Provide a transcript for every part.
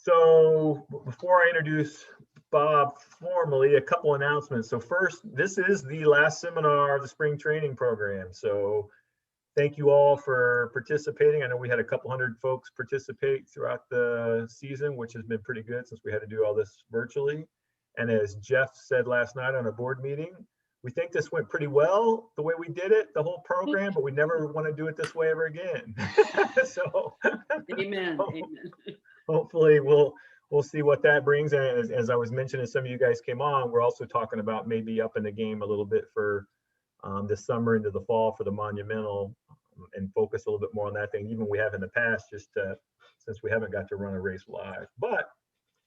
So before I introduce Bob formally, a couple announcements. So first, this is the last seminar of the spring training program. So thank you all for participating. I know we had a couple hundred folks participate throughout the season, which has been pretty good since we had to do all this virtually. And as Jeff said last night on a board meeting, we think this went pretty well the way we did it, the whole program, but we never want to do it this way ever again. So Amen. Amen. hopefully we'll see what that brings. And as I was mentioning, some of you guys came on, we're also talking about maybe upping the game a little bit for this summer into the fall for the monumental, and focus a little bit more on that thing, even we have in the past, just since we haven't got to run a race live. But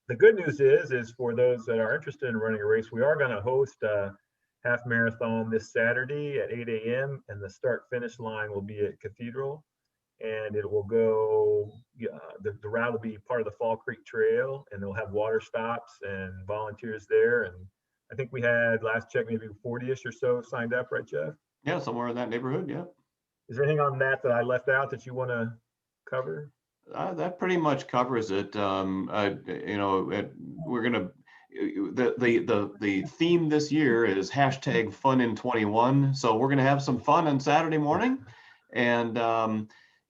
the good news is for those that are interested in running a race, we are going to host a half marathon this Saturday at 8 a.m. and the start finish line will be at Cathedral, and it will go, the route will be part of the Fall Creek Trail, and they'll have water stops and volunteers there. And I think we had, last check, maybe 40-ish or so signed up, right, Jeff? Yeah, somewhere in that neighborhood, yeah. Is there anything on that I left out that you want to cover? That pretty much covers it. We're gonna, the theme this year is hashtag fun in 21. So we're gonna have some fun on Saturday morning, and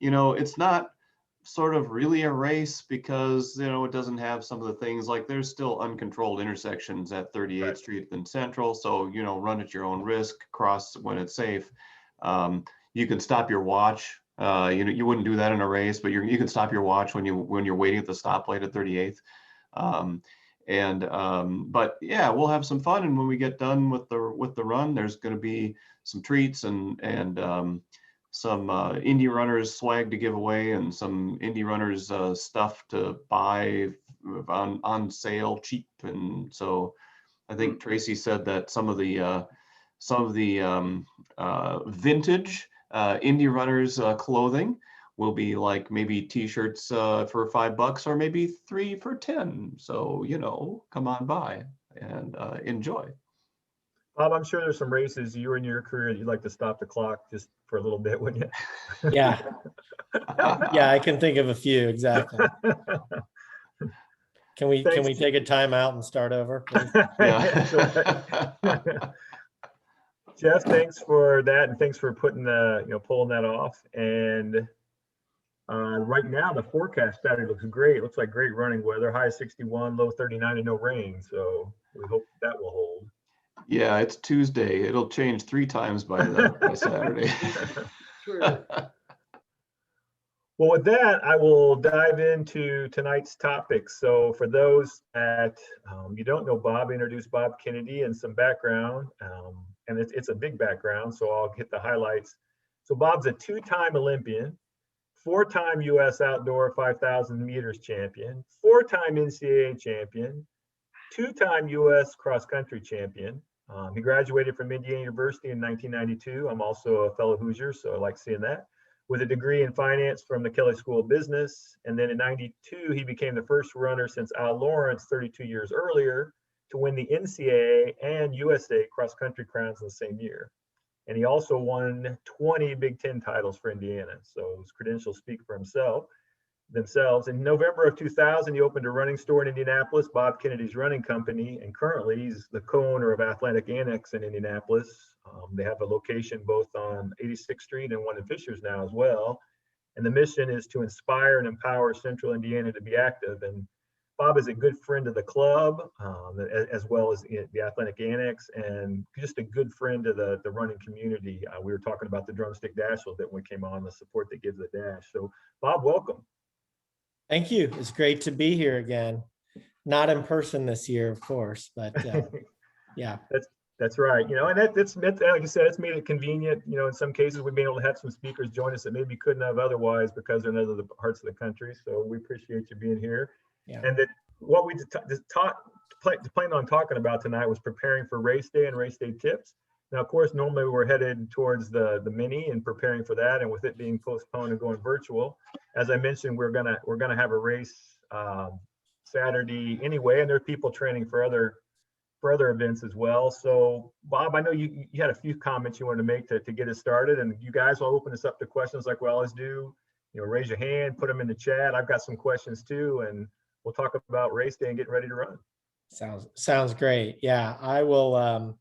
it's not sort of really a race because it doesn't have some of the things, like there's still uncontrolled intersections at 38th Right. Street and Central. So run at your own risk, cross when it's safe. You can stop your watch. You wouldn't do that in a race, but you can stop your watch when you're waiting at the stoplight at 38th. But yeah, we'll have some fun. And when we get done with the run, there's going to be some treats and some Indy runners swag to give away, and some Indy runners stuff to buy on sale cheap. And so I think Tracy said that some of the vintage Indy runners clothing will be like maybe t-shirts for $5 or maybe 3 for 10. So come on by and enjoy. Bob, I'm sure there's some races you in your career that you'd like to stop the clock just for a little bit, wouldn't you? Yeah. Yeah, I can think of a few, exactly. Can we take a time out and start over, please? Yeah. Jeff, thanks for that, and thanks for putting pulling that off. And right now the forecast Saturday looks great. It looks like great running weather, high 61, low 39, and no rain. So we hope that will hold. Yeah, it's Tuesday. It'll change 3 times by Saturday. True. Well, with that, I will dive into tonight's topics. So for those that you don't know Bob, introduce Bob Kennedy and some background. And it's a big background, so I'll hit the highlights. So Bob's a 2-time Olympian, 4-time U.S. outdoor 5,000 meters champion, 4-time NCAA champion, 2-time U.S. cross-country champion. He graduated from Indiana University in 1992. I'm also a fellow Hoosier, so I like seeing that. With a degree in finance from the Kelley School of Business. And then in 92, he became the first runner since Al Lawrence 32 years earlier to win the NCAA and USA cross-country crowns in the same year. And he also won 20 Big Ten titles for Indiana. So his credentials speak for themselves. In November of 2000, he opened a running store in Indianapolis, Bob Kennedy's Running Company, and currently he's the co-owner of Athletic Annex in Indianapolis. They have a location both on 86th Street and one in Fishers now as well. And the mission is to inspire and empower Central Indiana to be active. And Bob is a good friend of the club, as well as the Athletic Annex, and just a good friend of the running community. We were talking about the Drumstick Dash a little bit when we came on, the support that gives the dash. So Bob, welcome. Thank you. It's great to be here again. Not in person this year, of course, but yeah. That's right. And that's like I said, it's made it convenient. In some cases we've been able to have some speakers join us that maybe couldn't have otherwise because they're in other parts of the country. So we appreciate you being here. Yeah. And that what we planned on talking about tonight was preparing for race day and race day tips. Now, of course, normally we're headed towards the mini and preparing for that, and with it being postponed and going virtual, as I mentioned, we're gonna have a race Saturday anyway, and there are people training for other events as well. So, Bob, I know you had a few comments you wanted to make to get us started, and you guys will open this up to questions like we always do. Raise your hand, put them in the chat. I've got some questions too, and we'll talk about race day and getting ready to run. Sounds great. Yeah, I will.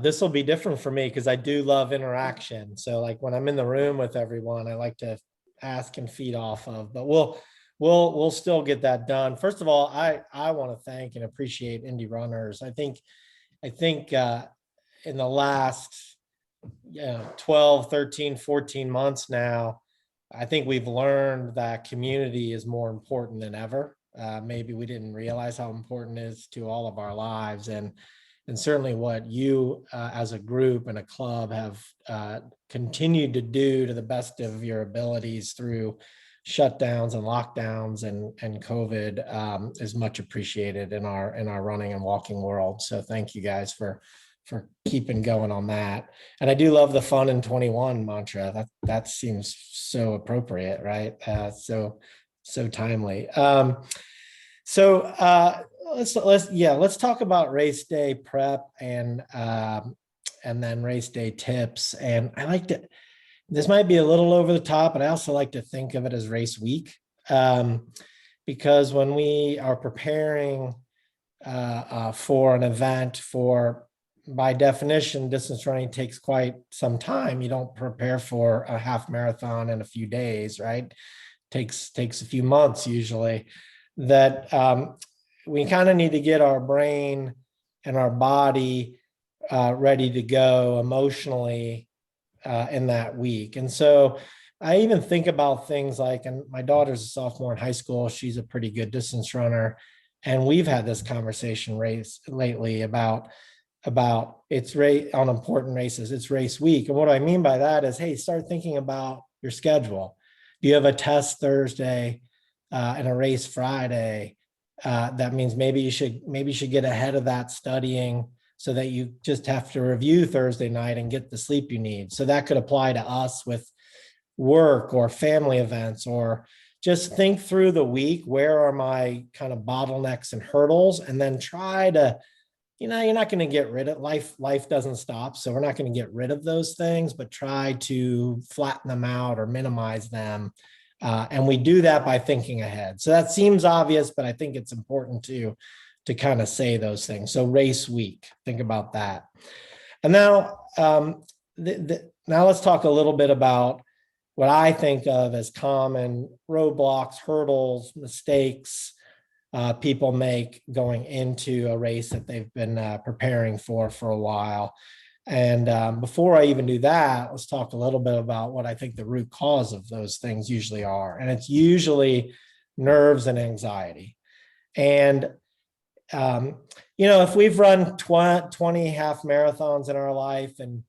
This will be different for me because I do love interaction. So like when I'm in the room with everyone, I like to ask and feed off of, but we'll still get that done. First of all, I want to thank and appreciate Indy runners. I think in the last 12, 13, 14 months now, I think we've learned that community is more important than ever. Maybe we didn't realize how important it is to all of our lives, and certainly what you as a group and a club have continued to do to the best of your abilities through shutdowns and lockdowns and COVID is much appreciated in our running and walking world. So thank you guys for keeping going on that. And I do love the fun in 21 mantra. That seems so appropriate, right? So timely. Let's talk about race day prep and then race day tips. And I like to, this might be a little over the top, but I also like to think of it as race week, because when we are preparing for an event, by definition, distance running takes quite some time. You don't prepare for a half marathon in a few days, right? Takes a few months usually. That we kind of need to get our brain and our body ready to go emotionally in that week. And so I even think about things like, and my daughter's a sophomore in high school, she's a pretty good distance runner. And we've had this conversation lately about it's race on important races, it's race week. And what I mean by that is, hey, start thinking about your schedule. Do you have a test Thursday and a race Friday? That means maybe you should get ahead of that studying so that you just have to review Thursday night and get the sleep you need. So that could apply to us with work or family events, or just think through the week. Where are my kind of bottlenecks and hurdles? And then try to, you're not going to get rid of life doesn't stop. So we're not going to get rid of those things, but try to flatten them out or minimize them. And we do that by thinking ahead. So that seems obvious, but I think it's important to kind of say those things. So race week, think about that. And now, now let's talk a little bit about what I think of as common roadblocks, hurdles, mistakes people make going into a race that they've been preparing for a while. And before I even do that, let's talk a little bit about what I think the root cause of those things usually are. And it's usually nerves and anxiety. And, if we've run 20 half marathons in our life and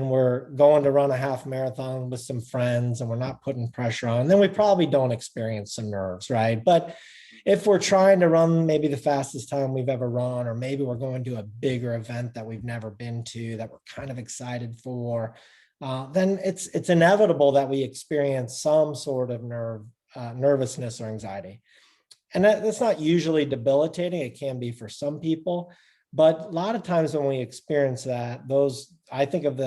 we're going to run a half marathon with some friends and we're not putting pressure on, then we probably don't experience some nerves, right? But if we're trying to run maybe the fastest time we've ever run, or maybe we're going to a bigger event that we've never been to that we're kind of excited for, then it's inevitable that we experience some sort of nervousness or anxiety. And that's not usually debilitating. It can be for some people, but a lot of times when we experience that, I think of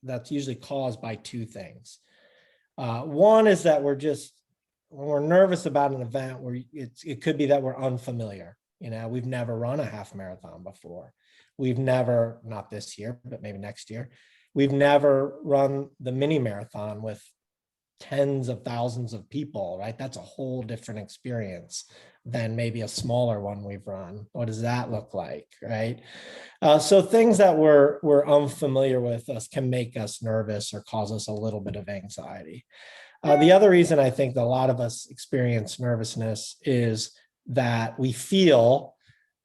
that's usually caused by two things. One is that when we're nervous about an event, it could be that we're unfamiliar. We've never run a half marathon before. We've never, not this year, but maybe next year, we've never run the mini marathon with tens of thousands of people, right? That's a whole different experience than maybe a smaller one we've run. What does that look like, right? So things that we're unfamiliar with can make us nervous or cause us a little bit of anxiety. The other reason I think that a lot of us experience nervousness is that we feel,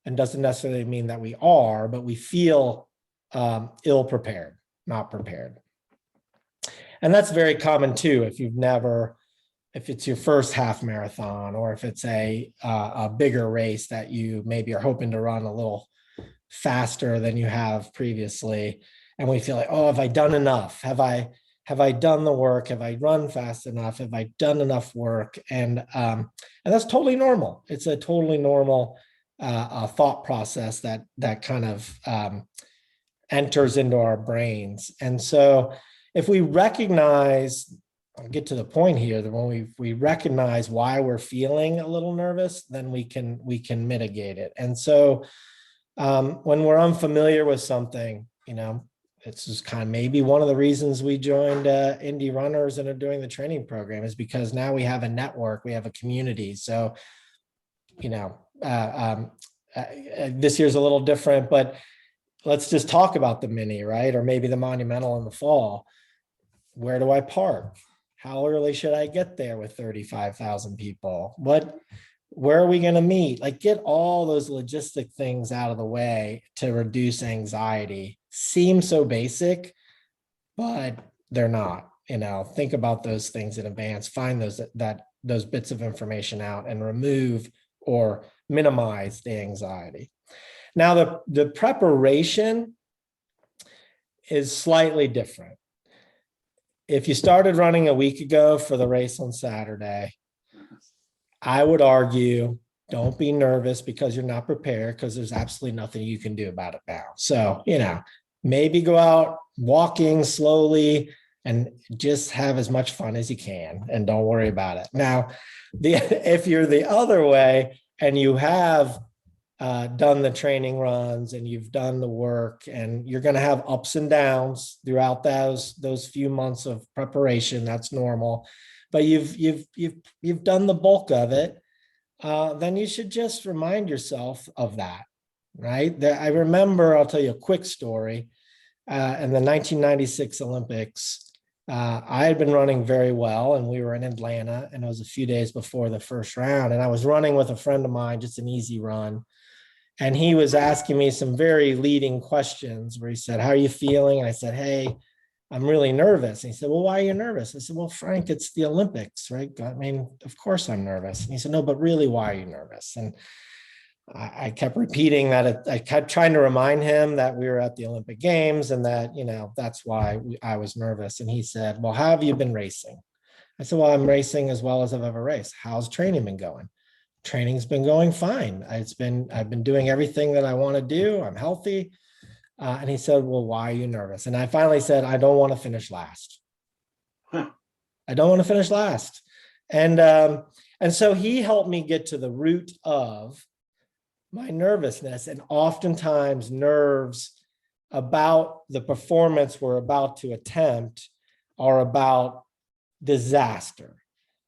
and doesn't necessarily mean that we are, but we feel ill prepared, not prepared. And that's very common too. If it's your first half marathon, or if it's a bigger race that you maybe are hoping to run a little faster than you have previously, and we feel like, oh, have I done enough? Have I done the work? Have I run fast enough? Have I done enough work? And that's totally normal. It's a totally normal thought process that kind of enters into our brains. And so if we recognize I'll get to the point here that when we recognize why we're feeling a little nervous, then we can mitigate it. And so when we're unfamiliar with something, it's just kind of maybe one of the reasons we joined Indy Runners and are doing the training program is because now we have a network, we have a community. So, this year's a little different, but let's just talk about the mini, right? Or maybe the monumental in the fall. Where do I park? How early should I get there with 35,000 people? Where are we going to meet? Like, get all those logistic things out of the way to reduce anxiety. Seem so basic, but they're not. Think about those things in advance, find those bits of information out and remove or minimize the anxiety. Now, the preparation is slightly different. If you started running a week ago for the race on Saturday, I would argue don't be nervous because you're not prepared, because there's absolutely nothing you can do about it now. So, maybe go out walking slowly and just have as much fun as you can and don't worry about it. Now, if you're the other way and you have done the training runs and you've done the work, and you're going to have ups and downs throughout those few months of preparation, that's normal, but you've done the bulk of it, then you should just remind yourself of that, right? I remember, I'll tell you a quick story. In the 1996 Olympics, I had been running very well, and we were in Atlanta, and it was a few days before the first round, and I was running with a friend of mine, just an easy run. And he was asking me some very leading questions where he said, how are you feeling? And I said, hey, I'm really nervous. And he said, well, why are you nervous? I said, well, Frank, it's the Olympics, right? I mean, of course I'm nervous. And he said, no, but really, why are you nervous? And I kept repeating that. I kept trying to remind him that we were at the Olympic Games and that, that's why I was nervous. And he said, well, how have you been racing? I said, well, I'm racing as well as I've ever raced. How's training been going? Training's been going fine. I've been doing everything that I want to do. I'm healthy. And he said, well, why are you nervous? And I finally said, I don't want to finish last. I don't want to finish last. And so he helped me get to the root of my nervousness. And oftentimes nerves about the performance we're about to attempt are about disaster,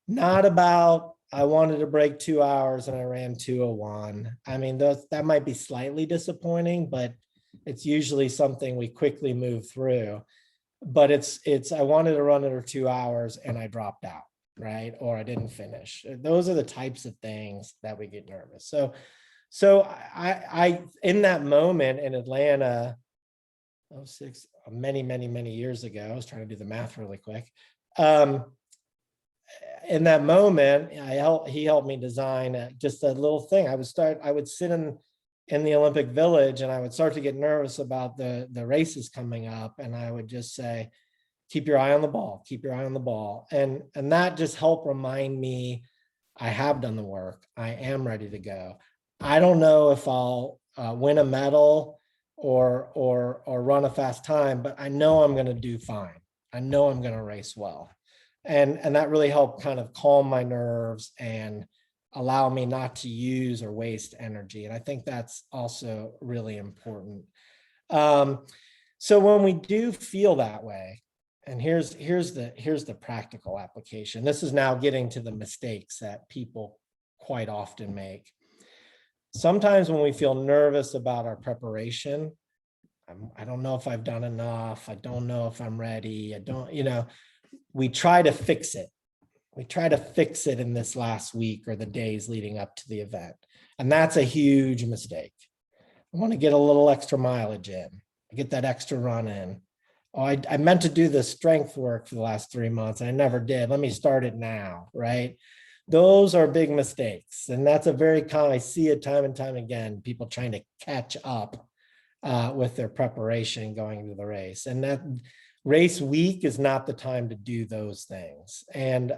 not about I wanted to break 2 hours and I ran 2:01. I mean, that might be slightly disappointing, but it's usually something we quickly move through. But it's I wanted to run under 2 hours and I dropped out, right? Or I didn't finish. Those are the types of things that we get nervous. So I in that moment in Atlanta, many years ago, I was trying to do the math really quick. In that moment, he helped me design just a little thing. I would sit in the Olympic Village and I would start to get nervous about the races coming up. And I would just say, keep your eye on the ball, keep your eye on the ball. And that just helped remind me, I have done the work. I am ready to go. I don't know if I'll win a medal or run a fast time, but I know I'm going to do fine. I know I'm going to race well. And that really helped kind of calm my nerves and allow me not to use or waste energy. And I think that's also really important. So when we do feel that way, and here's the practical application. This is now getting to the mistakes that people quite often make. Sometimes when we feel nervous about our preparation, I don't know if I've done enough. I don't know if I'm ready. We try to fix it. We try to fix it in this last week or the days leading up to the event. And that's a huge mistake. I want to get a little extra mileage in, get that extra run in. Oh, I meant to do the strength work for the last 3 months. I never did. Let me start it now, right? Those are big mistakes. And that's a very common, I see it time and time again, people trying to catch up with their preparation going into the race. And that race week is not the time to do those things. And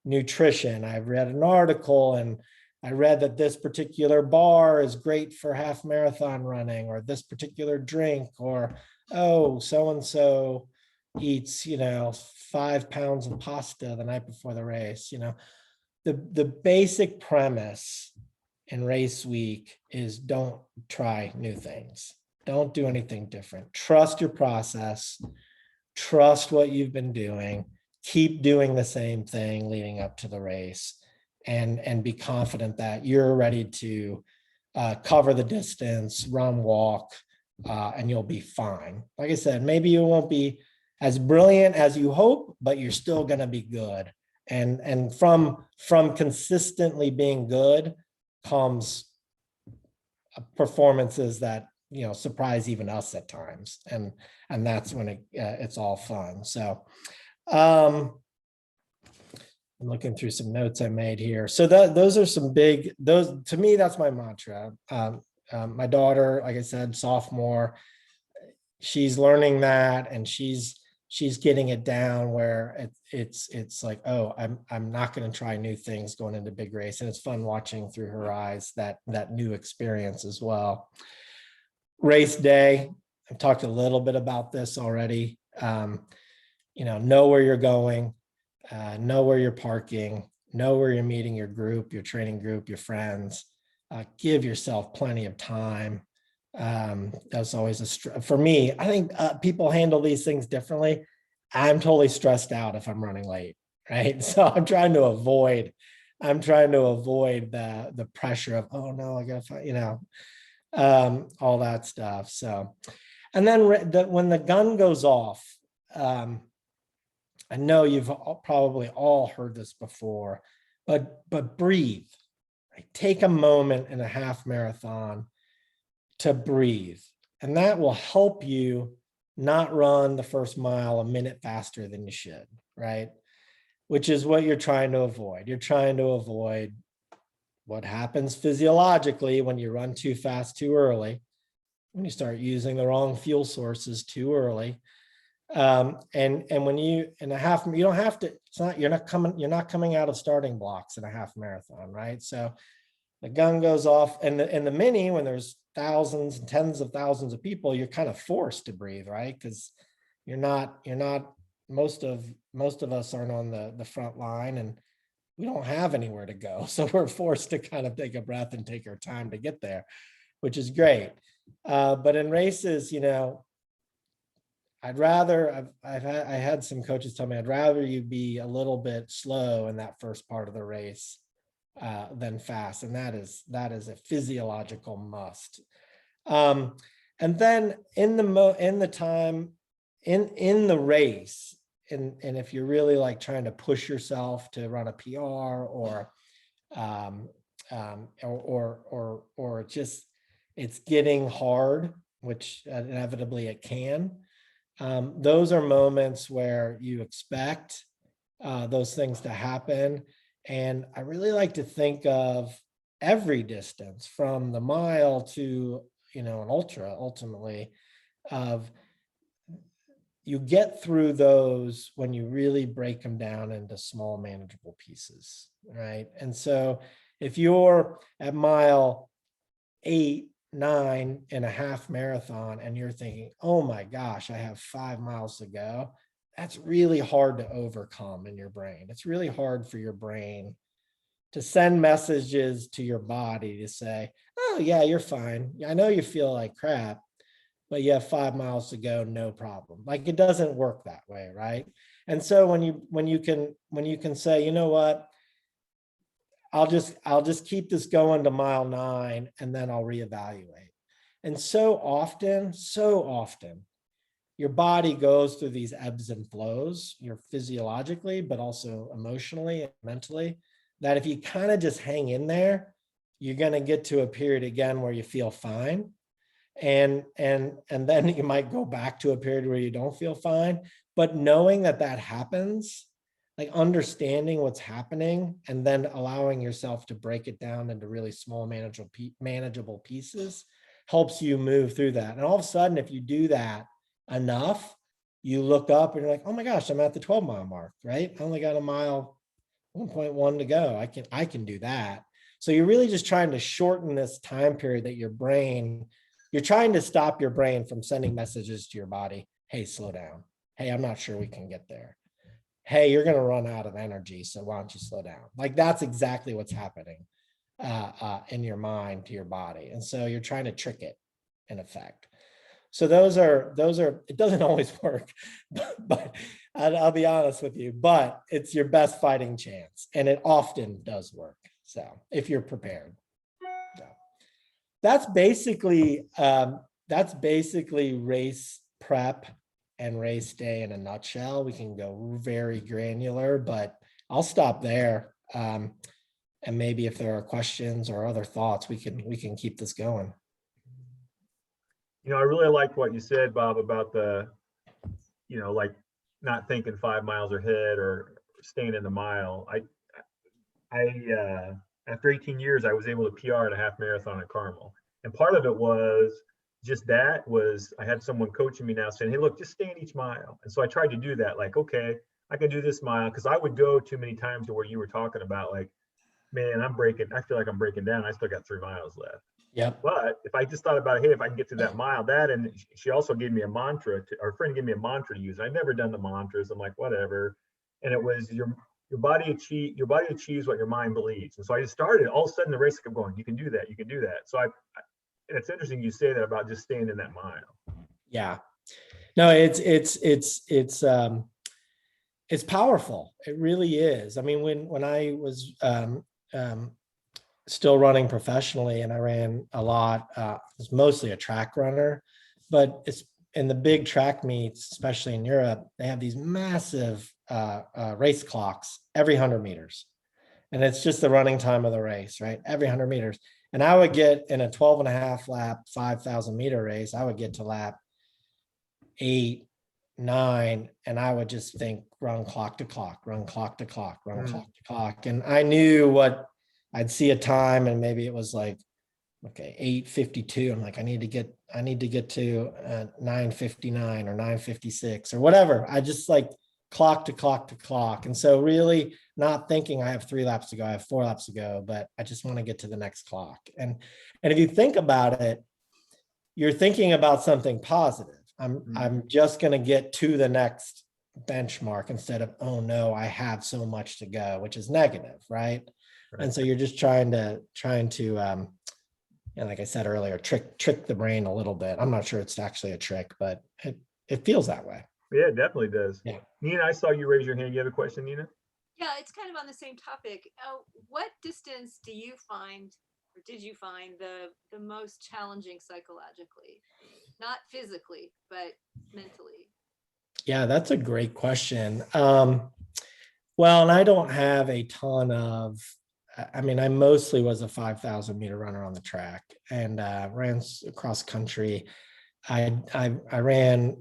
nutrition, I've read an article and I read that this particular bar is great for half marathon running, or this particular drink, or, oh, so-and-so eats, 5 pounds of pasta the night before the race. The basic premise in race week is don't try new things. Don't do anything different. Trust your process. Trust what you've been doing. Keep doing the same thing leading up to the race, and be confident that you're ready to cover the distance, run, walk, and you'll be fine. Like I said, maybe you won't be as brilliant as you hope, but you're still going to be good. And from consistently being good comes performances that surprise even us at times, and that's when it's all fun. So I'm looking through some notes I made here. So those are some big, those to me, that's my mantra. My daughter, like I said, sophomore, she's learning that, and she's getting it down where it's like, oh, I'm not going to try new things going into big race. And it's fun watching through her eyes that new experience as well. Race day, I've talked a little bit about this already. Know where you're going, know where you're parking, know where you're meeting your group, your training group, your friends. Give yourself plenty of time. That's always for me. I think people handle these things differently. I'm totally stressed out if I'm running late, right? So I'm trying to avoid the pressure of, oh no, I gotta find, all that stuff. So, and then when the gun goes off, I know you've probably all heard this before, but breathe. Right? Take a moment in a half marathon to breathe, and that will help you not run the first mile a minute faster than you should, right? Which is what you're trying to avoid. You're trying to avoid what happens physiologically when you run too fast too early, when you start using the wrong fuel sources too early. And when you in a half, you don't have to, you're not coming out of starting blocks in a half marathon, right? So the gun goes off, and the mini, when there's thousands and tens of thousands of people, you're kind of forced to breathe, right? Because you're not most of us aren't on the front line, and we don't have anywhere to go. So we're forced to kind of take a breath and take our time to get there, which is great. But in races, I'd rather, I had some coaches tell me, I'd rather you be a little bit slow in that first part of the race than fast. And that is a physiological must. And then in the race, and if you're really like trying to push yourself to run a PR or just it's getting hard, which inevitably it can. Those are moments where you expect those things to happen. And I really like to think of every distance from the mile to, an ultra ultimately, of you get through those when you really break them down into small manageable pieces, right? And so if you're at mile 8, 9 in a half marathon and you're thinking, oh my gosh, I have 5 miles to go, that's really hard to overcome in your brain. It's really hard for your brain to send messages to your body to say, oh yeah, you're fine. I know you feel like crap, but you have 5 miles to go, no problem. Like, it doesn't work that way, right? And so when you can say, you know what, I'll just keep this going to mile 9 and then I'll reevaluate. And so often, your body goes through these ebbs and flows, you're physiologically, but also emotionally and mentally, that if you kind of just hang in there, you're going to get to a period again where you feel fine. And then you might go back to a period where you don't feel fine. But knowing that happens, like understanding what's happening and then allowing yourself to break it down into really small manageable pieces helps you move through that. And all of a sudden, if you do that enough, you look up and you're like, oh my gosh, I'm at the 12-mile mark, right? I only got a mile 1.1 to go. I can do that. So you're really just trying to shorten this time period that you're trying to stop your brain from sending messages to your body. Hey, slow down. Hey, I'm not sure we can get there. hey, you're going to run out of energy, so why don't you slow down? Like that's exactly what's happening in your mind to your body. And so you're trying to trick it in effect. So those are, it doesn't always work, but I'll be honest with you, but it's your best fighting chance. And it often does work. So if you're prepared. So that's basically race prep and race day in a nutshell. We can go very granular, but I'll stop there. And maybe if there are questions or other thoughts, we can keep this going. You know, I really liked what you said, Bob, about the, you know, like not thinking 5 miles ahead or staying in the mile. After 18 years, I was able to PR at a half marathon at Carmel. And part of it was just that was I had someone coaching me now saying, hey, look, just stay in each mile. And so I tried to do that. Like, okay, I can do this mile. Cause I would go too many times to where you were talking about like, man, I feel like I'm breaking down. I still got 3 miles left. Yep. But if I just thought about, hey, if I can get to that mile, that, and she also gave me a mantra, our friend gave me a mantra to use. I'd never done the mantras. I'm like, whatever. And it was your body achieves what your mind believes. And so I just started. All of a sudden, the race kept going. You can do that. You can do that. So it's interesting you say that about just staying in that mile. Yeah. No, it's powerful. It really is. I mean, when I was still running professionally and I ran a lot, I was mostly a track runner, but it's in the big track meets, especially in Europe, they have these massive race clocks every 100 meters. And it's just the running time of the race, right? Every 100 meters. And I would get in a 12 and a half lap, 5,000 meter race, I would get to lap 8, 9, and I would just think run clock to clock, run clock to clock, run clock to clock. And I knew what I'd see a time, and maybe it was like, okay, 8:52. I'm like, I need to get to 9:59 or 9:56 or whatever. I just like clock to clock to clock. And so really not thinking I have 3 laps to go, I have 4 laps to go, but I just want to get to the next clock. And if you think about it, you're thinking about something positive. I'm just going to get to the next benchmark instead of, oh no, I have so much to go, which is negative, right? And so you're just trying to, and like I said earlier, trick the brain a little bit. I'm not sure it's actually a trick, but it feels that way. Yeah, it definitely does. Yeah. Nina, I saw you raise your hand. You have a question, Nina? Yeah, it's kind of on the same topic. What distance do you find, or did you find the most challenging psychologically? Not physically, but mentally. Yeah, that's a great question. Well, and I don't have a ton of, I mean, I mostly was a 5,000 meter runner on the track and ran across country. I ran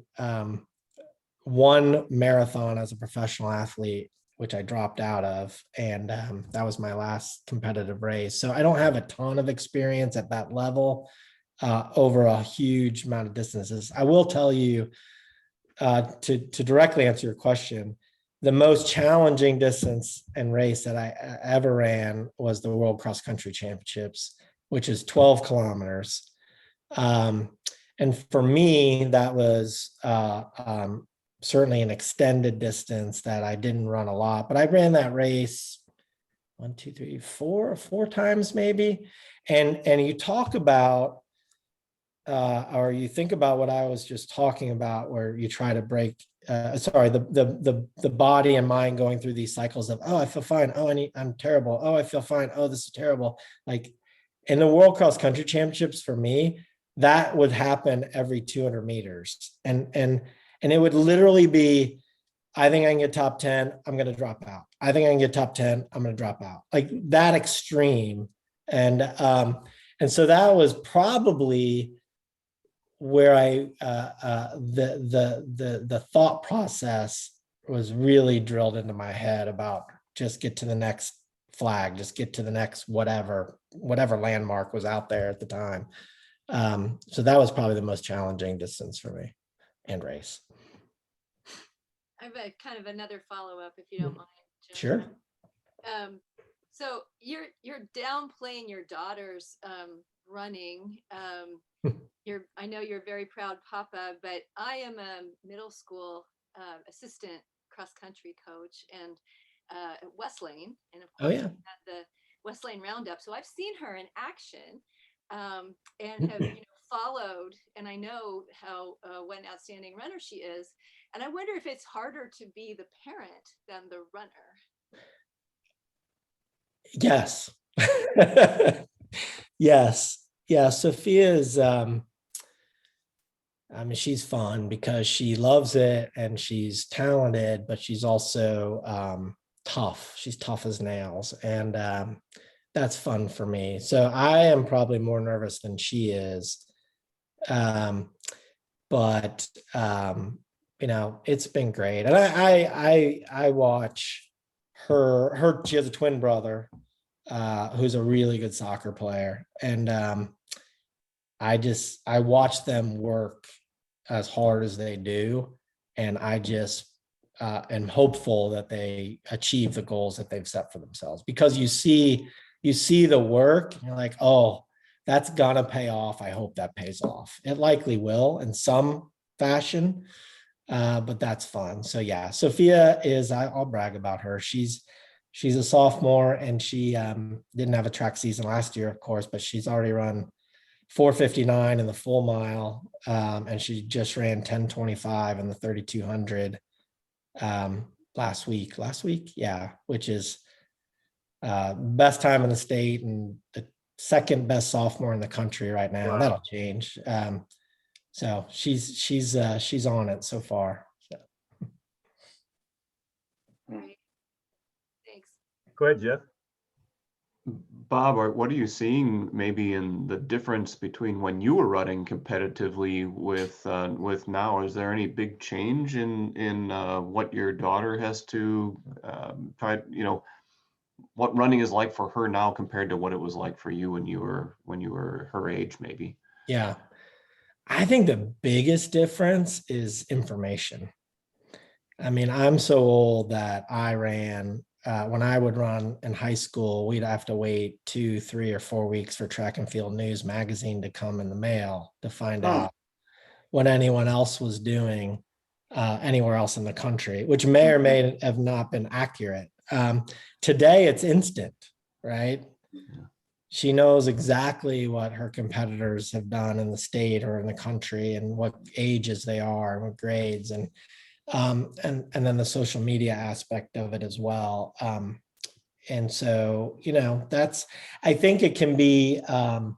one marathon as a professional athlete, which I dropped out of. And that was my last competitive race. So I don't have a ton of experience at that level over a huge amount of distances. I will tell you, to directly answer your question, the most challenging distance and race that I ever ran was the World Cross Country Championships, which is 12 kilometers. And for me, that was certainly an extended distance that I didn't run a lot, but I ran that race 4 times maybe. And you talk about, or you think about what I was just talking about, where you try to break, the body and mind going through these cycles of, oh, I feel fine. Oh, I'm terrible. Oh, I feel fine. Oh, this is terrible. Like in the World Cross Country Championships, for me, that would happen every 200 meters. And it would literally be, I think I can get top 10. I'm going to drop out. I think I can get top 10. I'm going to drop out, like that extreme. And so that was probably where the thought process was really drilled into my head about just get to the next flag, just get to the next whatever landmark was out there at the time. So that was probably the most challenging distance for me and race. I have a kind of another follow-up, if you don't mind, Jim. Sure. So you're downplaying your daughter's running. I know you're a very proud papa, but I am a middle school assistant cross country coach and at West Lane, and of Oh course yeah. at the West Lane Roundup. So I've seen her in action, and have followed, and I know how what an outstanding runner she is. And I wonder if it's harder to be the parent than the runner. Yes. Yes. Yeah. Sophia's, I mean, she's fun because she loves it and she's talented, but she's also tough. She's tough as nails. And that's fun for me. So I am probably more nervous than she is. But it's been great. And I watch her, she has a twin brother who's a really good soccer player. And I watch them work as hard as they do. And I just am hopeful that they achieve the goals that they've set for themselves, because you see the work and you're like, oh, that's gonna pay off. I hope that pays off. It likely will in some fashion, but that's fun. So yeah, Sophia is, I'll brag about her. She's a sophomore, and she didn't have a track season last year, of course, but she's already run 4:59 in the full mile, and she just ran 10:25 in the 3,200 last week, yeah, which is best time in the state and the second best sophomore in the country right now. Wow. That'll change. So she's on it so far. So. Right. Thanks. Go ahead, Jeff. Bob, what are you seeing maybe in the difference between when you were running competitively with now? Is there any big change in what your daughter has to try? What running is like for her now compared to what it was like for you when you were her age, maybe? Yeah, I think the biggest difference is information. I mean, I'm so old that I ran. When I would run in high school, we'd have to wait 2, 3, or 4 weeks for Track and Field News magazine to come in the mail to find out what anyone else was doing anywhere else in the country, which may or may have not been accurate. Today, it's instant, right? Yeah. She knows exactly what her competitors have done in the state or in the country, and what ages they are, and what grades, and then the social media aspect of it as well. And so, I think it can be a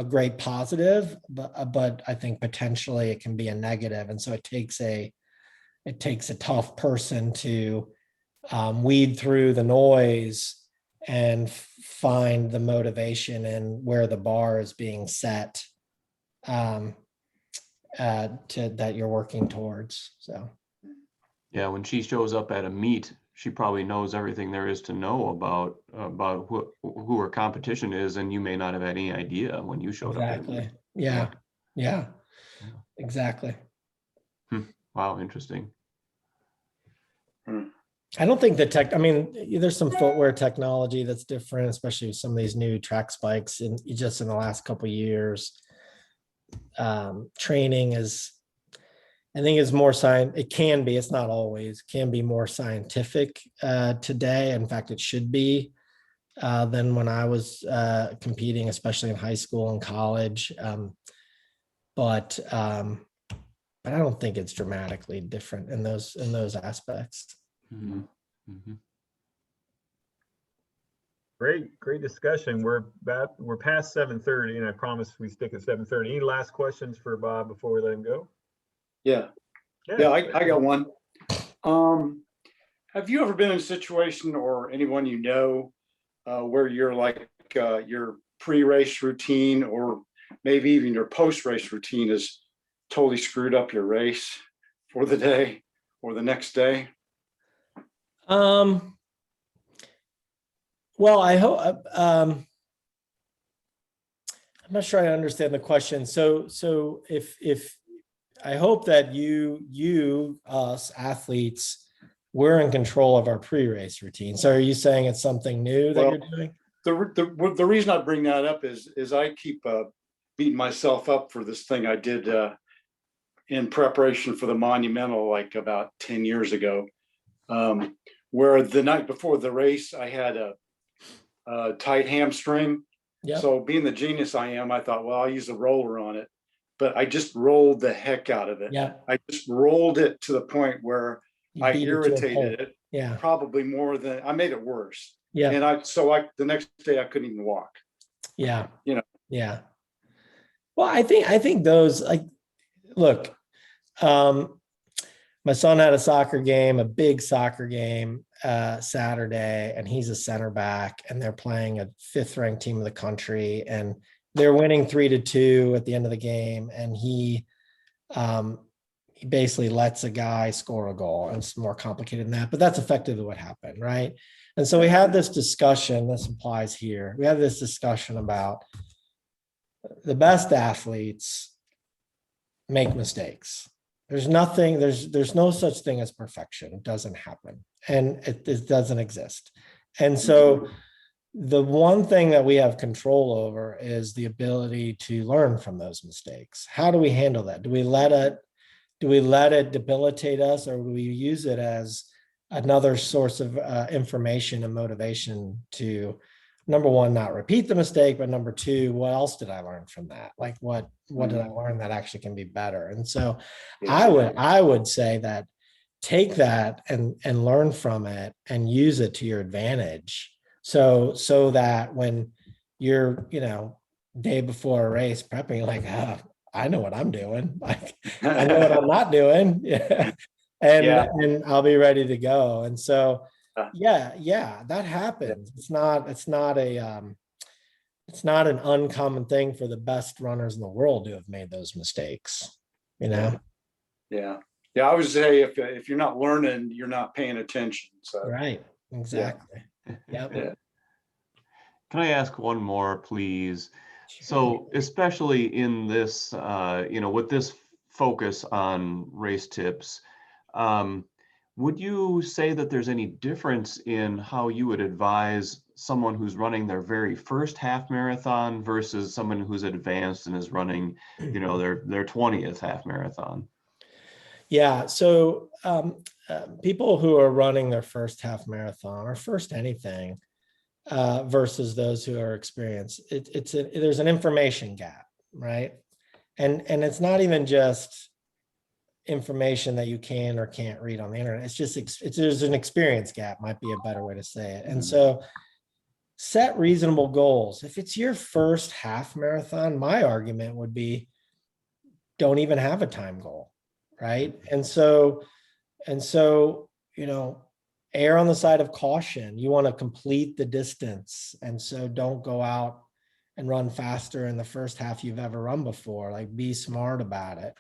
great positive, but I think potentially it can be a negative. And so it takes a tough person to weed through the noise and find the motivation and where the bar is being set that you're working towards. So. Yeah, when she shows up at a meet, she probably knows everything there is to know about who her competition is, and you may not have any idea when you showed up. Exactly. Yeah. Exactly. Wow, interesting. I don't think there's some footwear technology that's different, especially with some of these new track spikes in the last couple of years. Training is, I think, is more it can be, it's not always, can be more scientific today. In fact, it should be than when I was competing, especially in high school and college. But I don't think it's dramatically different in those aspects. Mm-hmm. Mm-hmm. Great discussion. We're past 7:30, and I promise we stick at 7:30. Any last questions for Bob before we let him go? Yeah, I got one. Have you ever been in a situation, or anyone where you're like your pre-race routine, or maybe even your post-race routine, is totally screwed up your race for the day or the next day? Well, I hope I'm not sure I understand the question. So if I hope that us athletes, we're in control of our pre-race routine. So are you saying it's something new that you're doing? The reason I bring that up is I keep beating myself up for this thing I did in preparation for the Monumental, like about 10 years ago. Where the night before the race, I had a tight hamstring. Yeah. So being the genius I am, I thought, well, I'll use a roller on it, but I just rolled the heck out of it. Yeah. I just rolled it to the point where You I beat it to a pulp. irritated it Yeah. probably more than I made it worse. Yeah. And the next day I couldn't even walk. Yeah. You know. Yeah. Well, I think those, like, look, my son had a soccer game, a big soccer game Saturday, and he's a center back, and they're playing a 5th ranked team of the country, and they're winning 3-2 at the end of the game. And he basically lets a guy score a goal, and it's more complicated than that, but that's effectively what happened. Right. And so we had this discussion, this applies here. We had this discussion about the best athletes make mistakes. There's nothing, there's no such thing as perfection. It doesn't happen, and it doesn't exist. And so the one thing that we have control over is the ability to learn from those mistakes. How do we handle that? Do we let it debilitate us, or do we use it as another source of information and motivation to, number one, not repeat the mistake, but number two, what else did I learn from that? Like what did I learn that actually can be better? And so I would say that take that and learn from it and use it to your advantage. So that when you're, day before a race prepping, you're like, I know what I'm doing. Like, I know what I'm not doing. Yeah. And I'll be ready to go. And so, yeah, that happens. It's not an uncommon thing for the best runners in the world to have made those mistakes, Yeah. I would say if you're not learning, you're not paying attention. So Right. Exactly. Yeah. Yeah. Can I ask one more, please? So especially in this, with this focus on race tips, would you say that there's any difference in how you would advise someone who's running their very first half marathon versus someone who's advanced and is running, their 20th half marathon? Yeah. So people who are running their first half marathon or first anything versus those who are experienced, there's an information gap, right? And it's not even just information that you can or can't read on the internet. It's just there's an experience gap, might be a better way to say it. And so set reasonable goals. If it's your first half marathon, my argument would be don't even have a time goal, right? And so err on the side of caution. You want to complete the distance, and so don't go out and run faster in the first half you've ever run before. Like, be smart about it.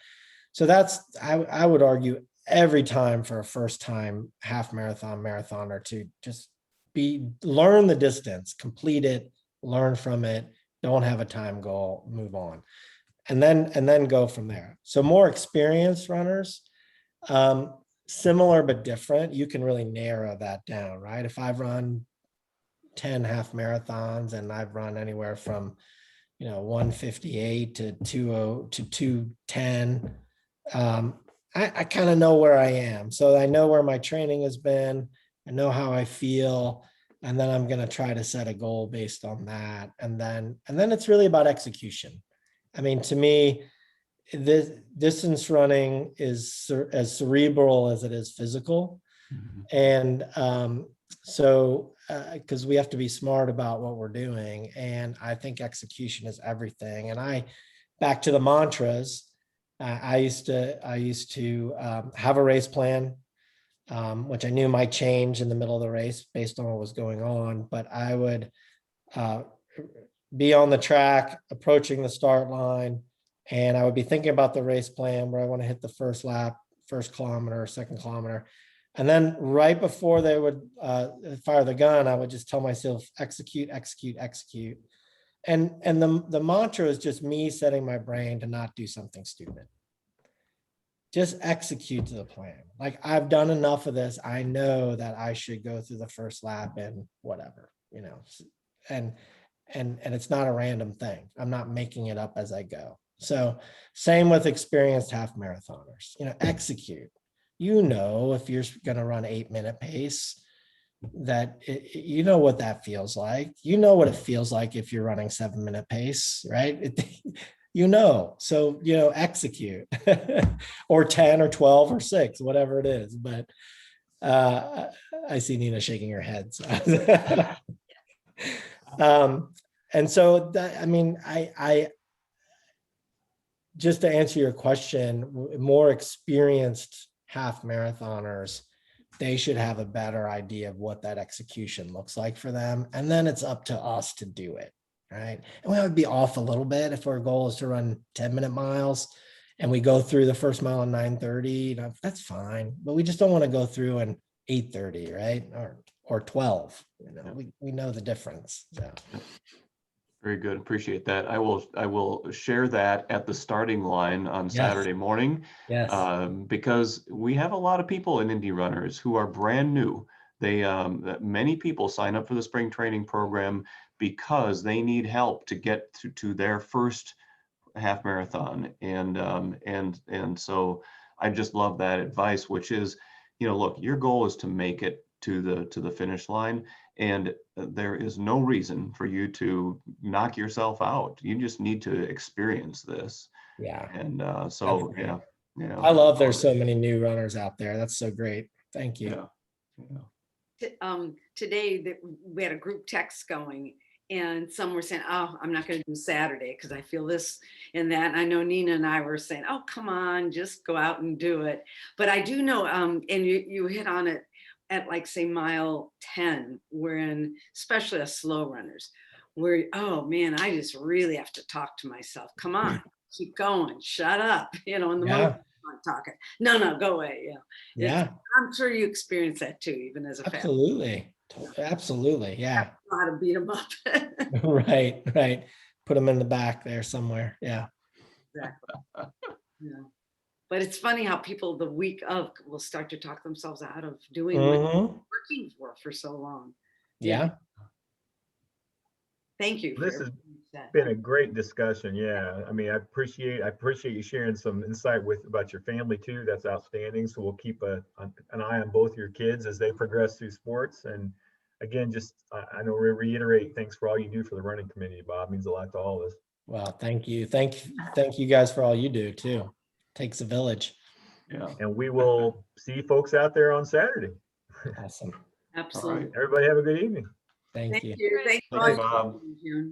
So that's, I would argue, every time for a first time half marathon, marathoner, to just learn the distance, complete it, learn from it, don't have a time goal, move on. And then go from there. So more experienced runners, similar but different, you can really narrow that down, right? If I've run 10 half marathons and I've run anywhere from 158 to 20 to 210, I kind of know where I am. So I know where my training has been, I know how I feel, and then I'm going to try to set a goal based on that. And then it's really about execution. I mean, to me, this distance running is as cerebral as it is physical. And because we have to be smart about what we're doing. And I think execution is everything. And back to the mantras, I used to have a race plan, which I knew might change in the middle of the race based on what was going on. But I would be on the track, approaching the start line, and I would be thinking about the race plan where I want to hit the first lap, first kilometer, second kilometer. And then right before they would fire the gun, I would just tell myself, execute, execute, execute. And the mantra is just me setting my brain to not do something stupid. Just execute to the plan. Like, I've done enough of this. I know that I should go through the first lap and whatever, and it's not a random thing. I'm not making it up as I go. So same with experienced half marathoners, execute. you know, if you're going to run 8-minute pace, that you know what that feels like. You know what it feels like if you're running 7-minute pace, right? You know, so, you know, execute or 10 or 12 or 6, whatever it is. But I see Nina shaking her head. So. And so that, I mean, I just to answer your question, more experienced half marathoners, they should have a better idea of what that execution looks like for them. And then it's up to us to do it. Right. And we would be off a little bit if our goal is to run 10-minute miles and we go through the first mile in 9:30. That's fine. But we just don't want to go through in 8:30, right? Or 12. You know, we know the difference. So. Very good. Appreciate that. I will share that at the starting line on Saturday morning. Yes. Because we have a lot of people in Indy runners who are brand new. They many people sign up for the spring training program because they need help to get to their first half marathon. And so I just love that advice, which is, you know, look, your goal is to make it to the finish line. And there is no reason for you to knock yourself out. You just need to experience this. Yeah. And so, yeah. I love there's so many new runners out there. That's so great. Thank you. Today we had a group text going and some were saying, oh, I'm not going to do Saturday because I feel this and that. And I know Nina and I were saying, oh, come on, just go out and do it. But I do know, and you hit on it at like say mile 10, wherein especially us slow runners, where, oh man, I just really have to talk to myself. Come on, keep going, shut up, you know, and the motor's not talking. No, go away. You know, Yeah. I'm sure you experience that too, even as a fan. Absolutely. Yeah. How to beat them up. Right. Put them in the back there somewhere. Yeah. Exactly. Yeah. But it's funny how people the week of will start to talk themselves out of doing what they're working for so long. Yeah. Thank you. This has been a great discussion. Yeah. I mean, I appreciate you sharing some insight about your family too. That's outstanding. So we'll keep an eye on both your kids as they progress through sports. And again, just, I know we reiterate, thanks for all you do for the running community, Bob. It means a lot to all of us. Well, thank you. Thank you guys for all you do too. Takes a village. Yeah. And we will see folks out there on Saturday. Awesome. Absolutely. Everybody have a good evening. Thank you. Thank you. Thank you, Bob. You.